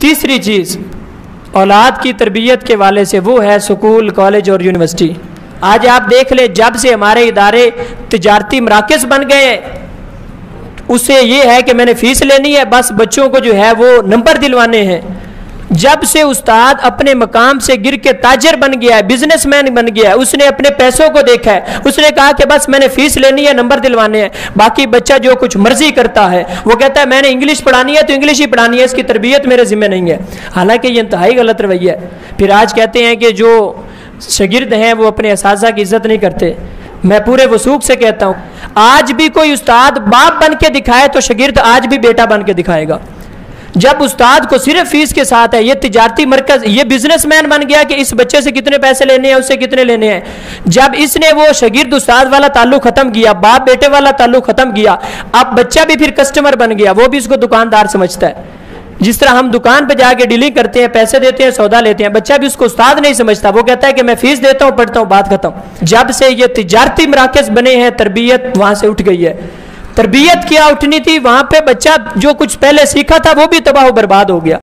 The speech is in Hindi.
तीसरी चीज़ औलाद की तरबियत के वाले से वो है स्कूल, कॉलेज और यूनिवर्सिटी। आज आप देख ले, जब से हमारे इदारे तिजारती मराकज़ बन गए हैं, उससे ये है कि मैंने फ़ीस लेनी है, बस बच्चों को जो है वो नंबर दिलवाने हैं। जब से उस्ताद अपने मकाम से गिर के ताजर बन गया है, बिजनेसमैन बन गया है, उसने अपने पैसों को देखा है, उसने कहा कि बस मैंने फ़ीस लेनी है, नंबर दिलवाने हैं, बाकी बच्चा जो कुछ मर्जी करता है वो कहता है मैंने इंग्लिश पढ़ानी है तो इंग्लिश ही पढ़ानी है, इसकी तरबियत मेरे ज़िम्मे नहीं है। हालांकि ये इंतहाई गलत रवैया है। फिर आज कहते हैं कि जो शागिर्द हैं वो अपने असातिज़ा की इज्जत नहीं करते। मैं पूरे वसूख से कहता हूँ, आज भी कोई उस्ताद बाप बन के दिखाए तो शागिर्द आज भी बेटा बन के दिखाएगा। जब उस्ताद को सिर्फ फीस के साथ है, ये तिजारती मरकज, ये बिजनेसमैन बन गया कि इस बच्चे से कितने पैसे लेने हैं, उससे कितने लेने हैं। जब इसने वो शागिर्द उस्ताद वाला ताल्लुक खत्म किया, बाप बेटे वाला ताल्लुक खत्म किया, अब बच्चा भी फिर कस्टमर बन गया, वो भी इसको दुकानदार समझता है। जिस तरह हम दुकान पे जाके डीलिंग करते हैं, पैसे देते हैं, सौदा लेते हैं, बच्चा भी उसको उस्ताद नहीं समझता, वो कहता है कि मैं फीस देता हूँ, पढ़ता हूँ, बात खत्म। जब से ये तिजारती मराकज़ बने हैं, तरबियत वहां से उठ गई है। तरबियत क्या उठनी थी, वहां पे बच्चा जो कुछ पहले सीखा था वो भी तबाह बर्बाद हो गया।